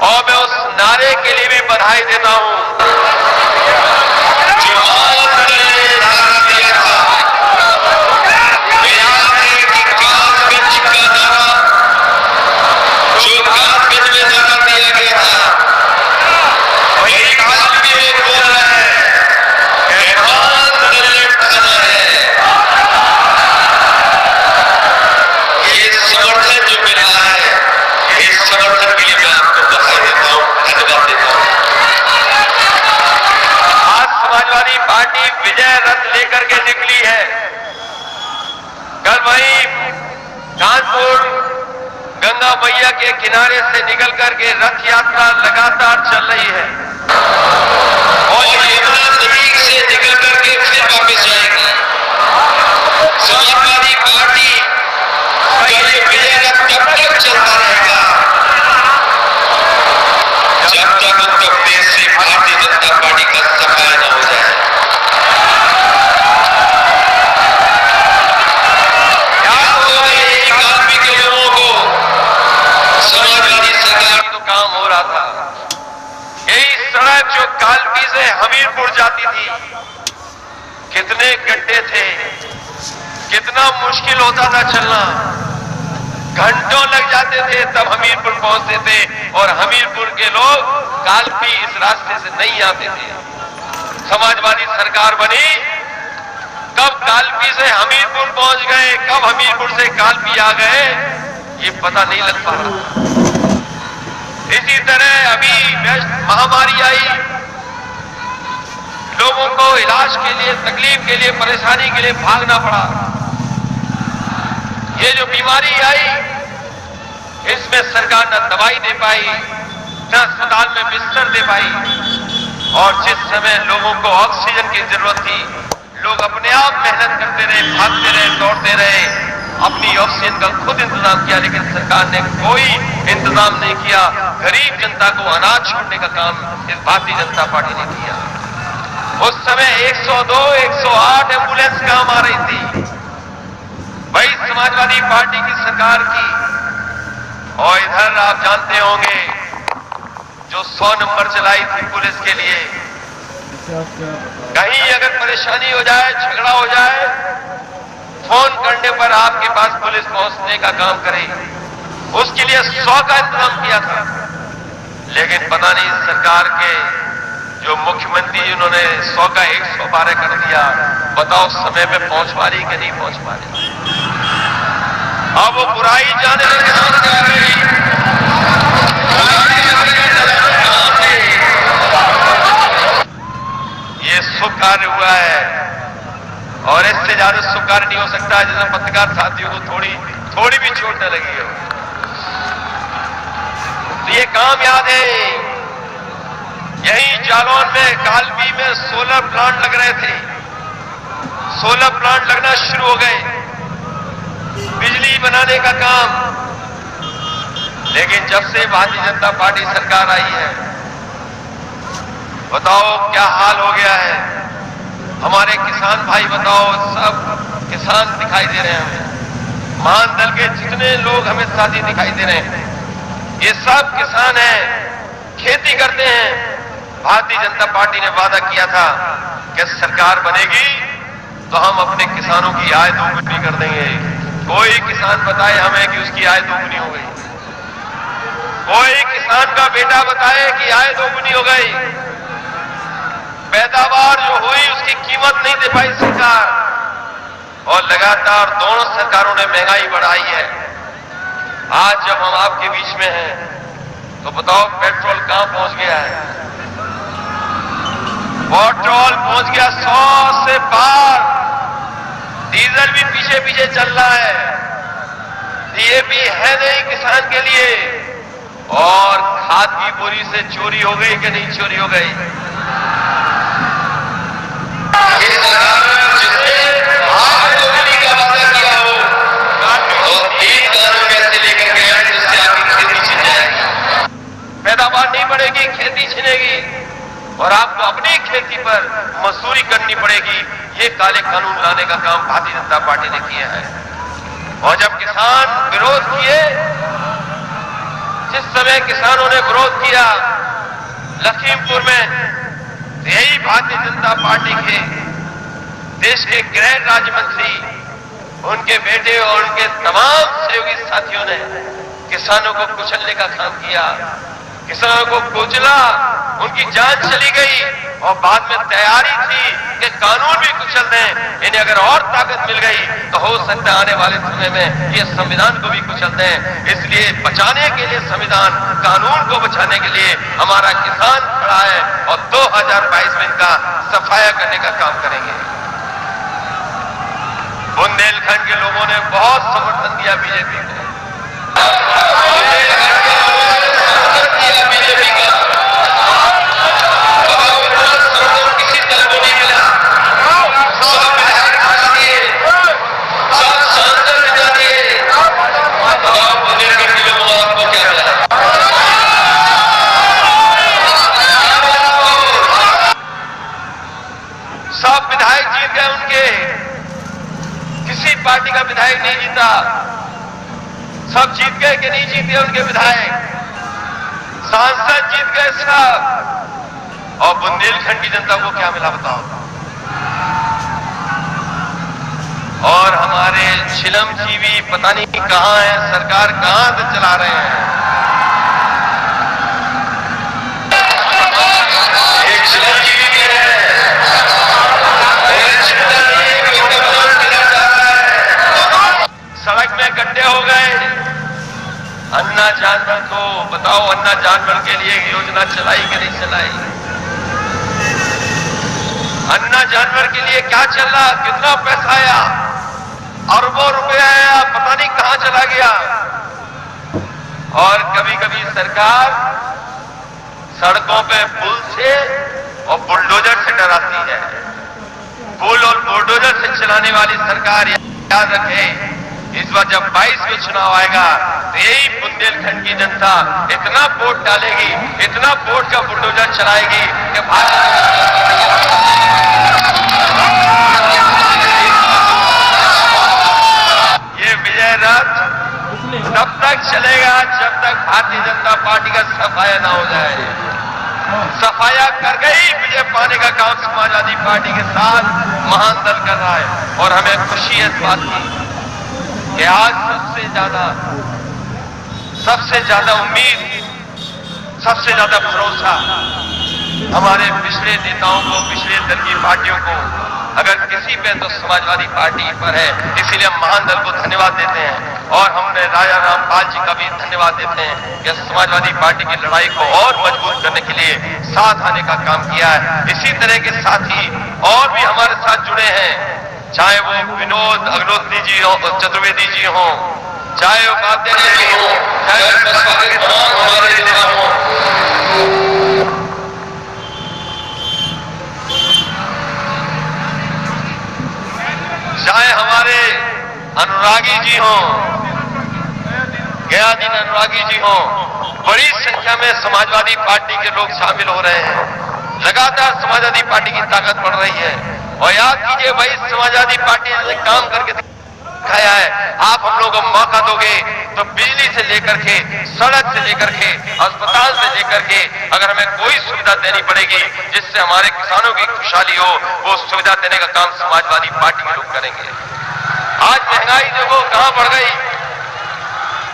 और मैं उस नारे के लिए भी बधाई देता हूं जो नारा दिया था, याद है कि कासगंज का नारा, जो कासगंज में नारा दिया गया था, वही आज भी वो बोल रहा है खाना है। ये समर्थन जो मिला है, इस समर्थन के लिए मैं आपको बधाई देता हूं, धन्यवाद देता हूं। आज समाजवादी पार्टी विजय रथ लेकर के निकली है। कल वहीं कानपुर गंगा मैया के किनारे से निकल करके रथ यात्रा लगातार चल रही है और यमुना नदी से निकल करके फिर वापस जाएगी। समाजवादी पार्टी का ये विजय रथ तब तक चलता रहेगा जब तक उत्तर प्रदेश से भारतीय जनता पार्टी का सफाया न हो जाए। याद होगा एक आदमी के लोगों को समाजवादी सरकार तो काम हो रहा था। यही सड़क जो कालपी से हमीरपुर जाती थी, कितने गड्ढे थे, कितना मुश्किल होता था चलना, घंटों लग जाते थे तब हमीरपुर पहुंचते थे और हमीरपुर के लोग कालपी इस रास्ते से नहीं आते थे। समाजवादी सरकार बनी, कब कालपी से हमीरपुर पहुंच गए, कब हमीरपुर से कालपी आ गए, ये पता नहीं लग पा रहा। इसी तरह अभी महामारी आई, लोगों को इलाज के लिए, तकलीफ के लिए, परेशानी के लिए भागना पड़ा। ये जो बीमारी आई, इसमें सरकार न दवाई दे पाई, न अस्पताल में बिस्तर दे पाई और जिस समय लोगों को ऑक्सीजन की जरूरत थी, लोग अपने आप मेहनत करते रहे, भागते रहे, दौड़ते रहे, अपनी ऑक्सीजन का खुद इंतजाम किया, लेकिन सरकार ने कोई इंतजाम नहीं किया। गरीब जनता को अनाज छोड़ने का काम इस भारतीय जनता पार्टी ने किया। उस समय 102, 108 एम्बुलेंस काम आ रही थी, वही समाजवादी पार्टी की सरकार की। और इधर आप जानते होंगे जो 100 नंबर चलाई थी पुलिस के लिए, कहीं अगर परेशानी हो जाए, झगड़ा हो जाए, फोन करने पर आपके पास पुलिस पहुंचने का काम करे, उसके लिए 100 का इंतजाम किया था। लेकिन पता नहीं सरकार के जो मुख्यमंत्री जिन्होंने 100 का 112 कर दिया, बताओ समय पे पहुंच पा रही कि नहीं पहुंच पा रही। अब वो बुराई जाने लगे ये शुभ कार्य हुआ है और इससे ज्यादा शुभ कार्य नहीं हो सकता जिसमें पत्रकार साथियों को थोड़ी भी चोट न लगी हो। तो ये काम याद है, यही जालौन में कालपी में सोलर प्लांट लग रहे थे, सोलर प्लांट लगना शुरू हो गए, बिजली बनाने का काम। लेकिन जब से भारतीय जनता पार्टी सरकार आई है, बताओ क्या हाल हो गया है। हमारे किसान भाई बताओ, सब किसान दिखाई दे रहे हैं हमें, महान दल के जितने लोग हमें साथी दिखाई दे रहे हैं, ये सब किसान हैं, खेती करते हैं। भारतीय जनता पार्टी ने वादा किया था कि सरकार बनेगी तो हम अपने किसानों की आय दोगुनी कर देंगे। कोई किसान बताए हमें कि उसकी आय दोगुनी हो गई, कोई किसान का बेटा बताए कि आय दोगुनी हो गई। पैदावार जो हुई उसकी कीमत नहीं दे पाई सरकार, और लगातार दोनों सरकारों ने महंगाई बढ़ाई है। आज जब हम आपके बीच में हैं तो बताओ पेट्रोल कहां पहुंच गया है। पेट्रोल पहुंच गया 100 से पार, डीजल भी पीछे पीछे चल रहा है, डीएपी है नहीं किसान के लिए, और खाद की बोरी से चोरी हो गई कि नहीं चोरी हो गई। ये सरकार जिसने आय दोगुनी का वादा किया हो तो 3 कानून कैसे लेकर गया जिससे आपकी खेती छिन जाएगी, पैदावार नहीं बढ़ेगी, खेती छिनेगी और आपको अपनी खेती पर मजदूरी करनी पड़ेगी। ये काले कानून लाने का काम भारतीय जनता पार्टी ने किया है। और जब किसान विरोध किए, जिस समय किसानों ने विरोध किया लखीमपुर में, यही भारतीय जनता पार्टी के देश के गृह राज्य मंत्री, उनके बेटे और उनके तमाम सहयोगी साथियों ने किसानों को कुचलने का काम किया, किसानों को कुचला, उनकी जान चली गई और बाद में तैयारी थी कि कानून भी कुचल दें। इन्हें अगर और ताकत मिल गई तो हो सकता है आने वाले समय में ये संविधान को भी कुचल दें। इसलिए बचाने के लिए संविधान, कानून को बचाने के लिए हमारा किसान खड़ा है और 2022 में इनका सफाया करने का काम करेंगे। बुंदेलखंड के लोगों ने बहुत समर्थन दिया बीजेपी को, किसी दल को नहीं मिला। सब विधायक दिए, सब सांसद बिता दिए, बताओ बुंदेलखंड के लोगों आपको क्या मिला? सब विधायक जीत गए उनके, किसी पार्टी का विधायक नहीं जीता। सब जीत गए कि नहीं जीते उनके विधायक, सांसद जीत गए सब। और बुंदेलखंड की जनता को क्या मिला बताओ? और हमारे चिलम जीवी पता नहीं कहां है, सरकार कहां से चला रहे हैं। एक चिलम जीवी भी है, सड़क में गड्ढे हो गए। अन्ना जानवर को बताओ, अन्ना जानवर के लिए योजना चलाई कि नहीं चलाई? अन्ना जानवर के लिए क्या चल रहा, कितना पैसा आया, अरबों रुपए आया, पता नहीं कहां चला गया। और कभी कभी सरकार सड़कों पे पुल से और बुलडोजर से डराती है। पुल और बुलडोजर से चलाने वाली सरकार याद रखे, इस बार जब 22 में चुनाव आएगा तो यही बुंदेलखंड की जनता इतना वोट डालेगी, इतना वोट का बुलडोजर चलाएगी कि ये विजय रथ तब तक चलेगा जब तक भारतीय जनता पार्टी का सफाया ना हो जाए। सफाया कर गई, विजय पाने का काम समाजवादी पार्टी के साथ महान दल कर रहा है। और हमें खुशी है इस बात की कि आज सबसे ज्यादा उम्मीद, सबसे ज्यादा भरोसा हमारे पिछले नेताओं को, पिछले दल की पार्टियों को, अगर किसी पे तो समाजवादी पार्टी पर है। इसीलिए हम महान दल को धन्यवाद देते हैं और हमने राजा रामपाल जी का भी धन्यवाद देते हैं कि समाजवादी पार्टी की लड़ाई को और मजबूत करने के लिए साथ आने का काम किया है। इसी तरह के साथी और भी हमारे साथ जुड़े हैं, चाहे वो विनोद अग्निहोत्री जी हो, चतुर्वेदी जी हो, चाहे उपाध्याय जी हो, चाहे हमारे नेता हो, चाहे हमारे अनुरागी जी हो, गयादीन अनुरागी जी हो, बड़ी संख्या में समाजवादी पार्टी के लोग शामिल हो रहे हैं। लगातार समाजवादी पार्टी की ताकत बढ़ रही है। और याद कीजिए भाई, समाजवादी पार्टी ने काम करके दिखाया है। आप हम लोगों को मौका दोगे तो बिजली से लेकर के, सड़क से लेकर के, अस्पताल से लेकर के अगर हमें कोई सुविधा देनी पड़ेगी जिससे हमारे किसानों की खुशहाली हो, वो सुविधा देने का काम समाजवादी पार्टी के लोग करेंगे। आज महंगाई देखो कहां बढ़ गई।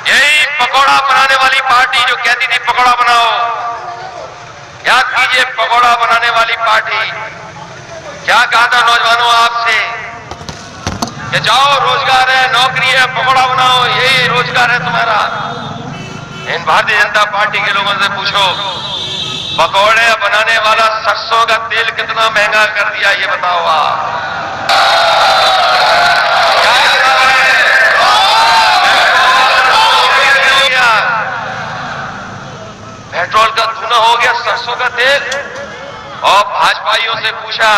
यही पकौड़ा बनाने वाली पार्टी जो कहती थी पकौड़ा बनाओ, याद कीजिए पकौड़ा बनाने वाली पार्टी क्या कहा था नौजवानों आपसे कि जाओ रोजगार है, नौकरी है, पकौड़ा बनाओ, यही रोजगार है तुम्हारा। इन भारतीय जनता पार्टी के लोगों से पूछो, पकौड़े बनाने वाला सरसों का तेल कितना महंगा कर दिया, ये बताओ आप। पेट्रोल का धुआं हो गया, सरसों का तेल। और भाजपाइयों से पूछा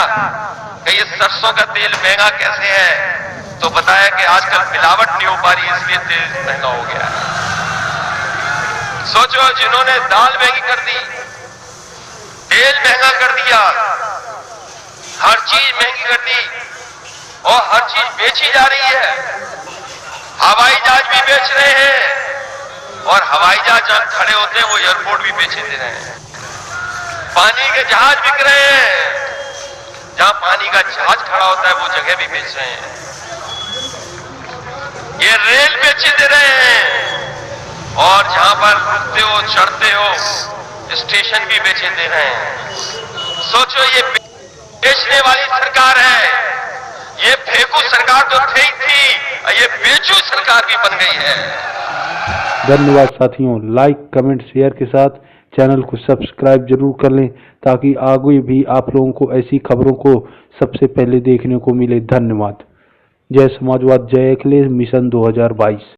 कि ये सरसों का तेल महंगा कैसे है, तो बताया कि आजकल मिलावट नहीं हो पा रही इसलिए तेल महंगा हो गया। सोचो, जिन्होंने दाल महंगी कर दी, तेल महंगा कर दिया, हर चीज महंगी कर दी और हर चीज बेची जा रही है। हवाई जहाज भी बेच रहे हैं, और हवाई जहाज जहां खड़े होते हैं वो एयरपोर्ट भी बेचे दे रहे हैं। पानी के जहाज बिक रहे हैं, जहां पानी का जहाज खड़ा होता है वो जगह भी बेच रहे हैं। ये रेल बेचे दे रहे हैं और जहां पर रुकते हो चढ़ते हो स्टेशन भी बेचे दे रहे हैं। सोचो ये बेचने वाली सरकार है, ये फेंकू सरकार तो थी ये बेचू सरकार भी बन गई है। धन्यवाद साथियों, लाइक कमेंट शेयर के साथ चैनल को सब्सक्राइब जरूर कर लें ताकि आगे भी आप लोगों को ऐसी खबरों को सबसे पहले देखने को मिले। धन्यवाद। जय समाजवाद, जय अखिलेश मिशन 2022।